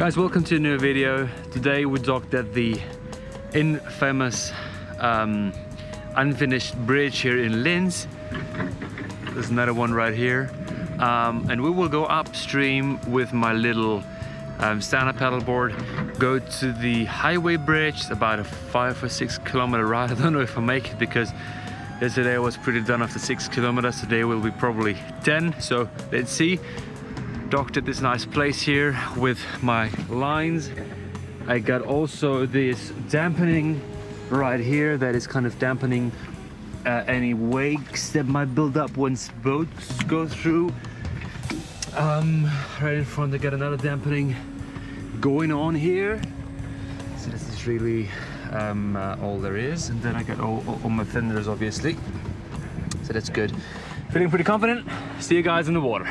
Guys, welcome to a new video. Today we docked at the infamous unfinished bridge here in Linz. There's another one right here. And we will go upstream with my little stand-up paddleboard, go to the highway bridge. It's about a 5 or 6 kilometer ride. I don't know if I make it because yesterday I was pretty done after 6 kilometers. Today will be probably 10, so let's see. Docked at this nice place here with my lines. I got also this dampening right here that is kind of dampening any wakes that might build up once boats go through. Right in front I got another dampening going on here. So this is really all there is. And then I got all my fenders obviously. So that's good. Feeling pretty confident. See you guys in the water.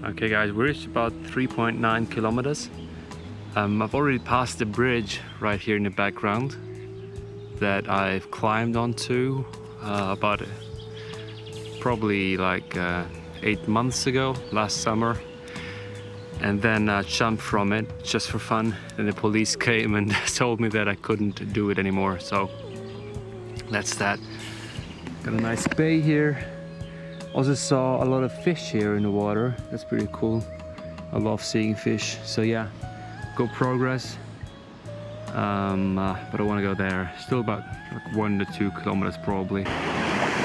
Okay guys, we're about 3.9 kilometers. I've already passed the bridge right here in the background that I've climbed onto about probably like 8 months ago, last summer. And then jumped from it just for fun. And the police came and told me that I couldn't do it anymore. So that's that. Got a nice bay here. Also saw a lot of fish here in the water. That's pretty cool. I love seeing fish. So yeah, good progress. But I want to go there. Still about like 1 to 2 kilometers probably.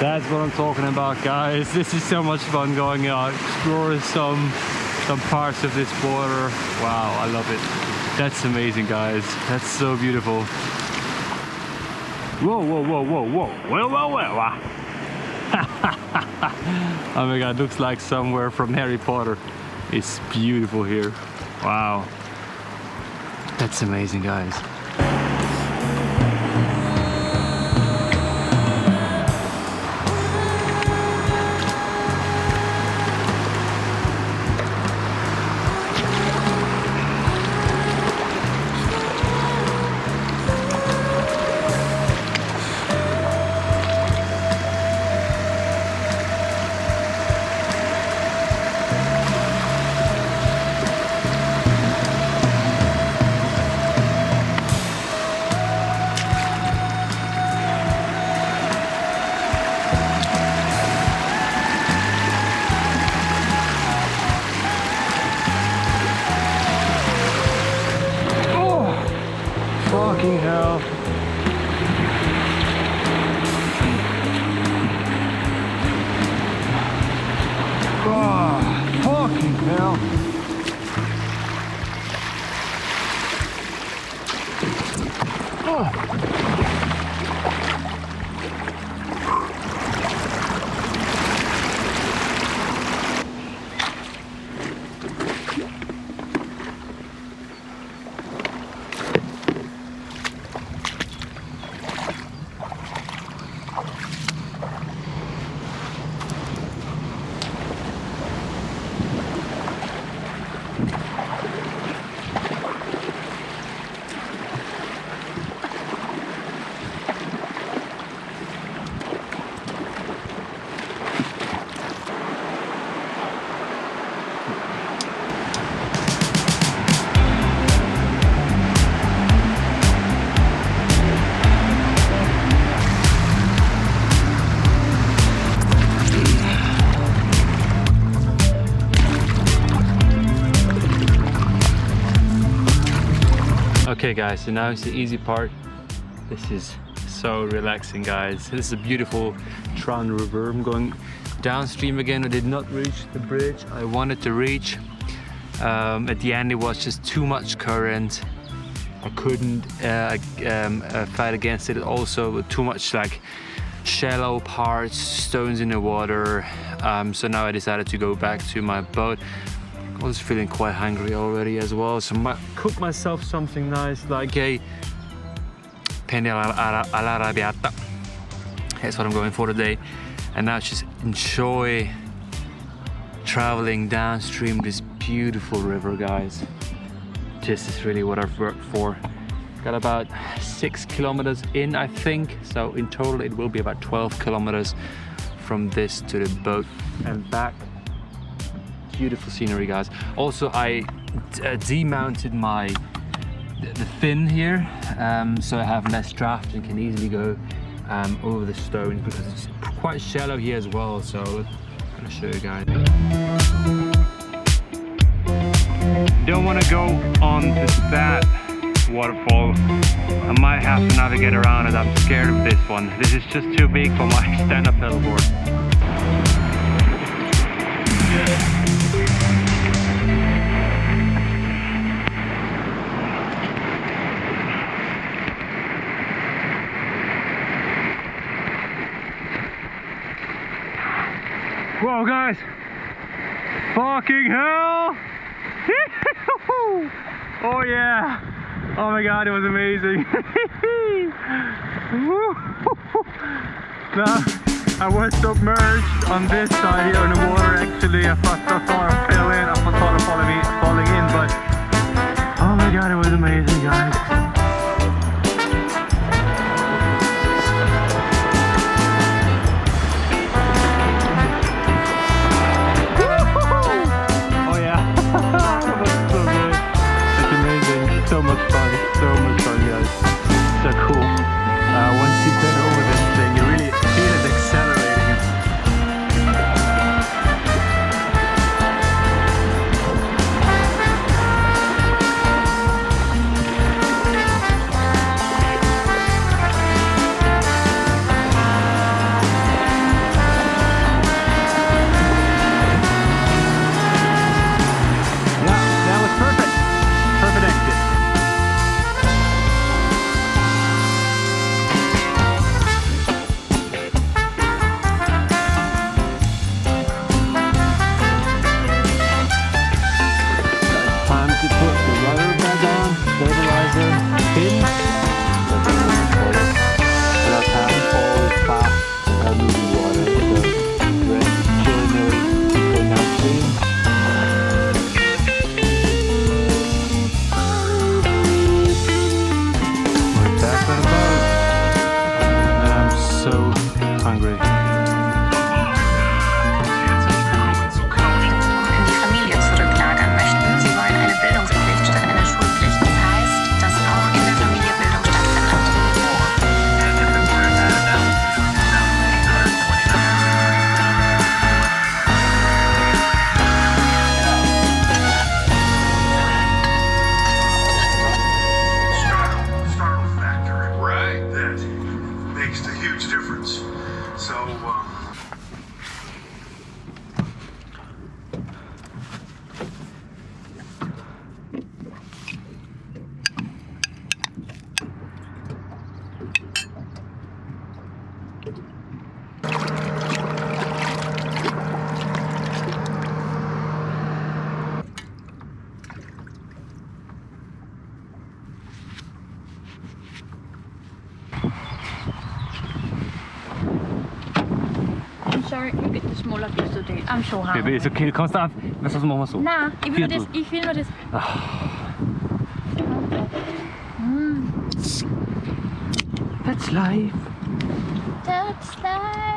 That's what I'm talking about, guys. This is so much fun going out, exploring some parts of this water. Wow, I love it. That's amazing, guys. That's so beautiful. Whoa, whoa, whoa, whoa, whoa. Well, well, well. Oh my god, looks like somewhere from Harry Potter. It's beautiful here. Wow. That's amazing, guys. Fucking hell. Oh, fucking hell. Oh. Okay guys, so now it's the easy part. This is so relaxing, guys. This is a beautiful Traun river. I'm going downstream again. I did not reach the bridge I wanted to reach. At the end it was just too much current. I couldn't fight against it. Also too much like shallow parts, stones in the water. So now I decided to go back to my boat. I was feeling quite hungry already as well, so I cooked myself something nice like a penne all'arrabbiata. That's what I'm going for today. And now just enjoy traveling downstream this beautiful river, guys. This is really what I've worked for. Got about 6 kilometers in, I think. So in total it will be about 12 kilometers from this to the boat and back. beautiful scenery, guys. Also, I demounted the fin here, so I have less draft and can easily go over the stones because it's quite shallow here as well. So I'm gonna show you guys. Don't want to go on that waterfall. I might have to navigate around it. I'm scared of this one. This is just too big for my stand-up paddleboard. Whoa, guys! Fucking hell! Oh yeah! Oh my god, it was amazing! Now, I was submerged on this side here in the water actually. I thought I fell in, I thought I falling in, but oh my god, it was amazing, guys. So much fun, guys. So cool. Once you get over this thing, you really feel it accelerating. Yeah, that was perfect. Perfect exit. Sorry, you get the smaller piece today. I'm so hungry. Baby, it's okay, du kommst ab. Was machen wir so? Na, ich will nur das. That's life. That's life.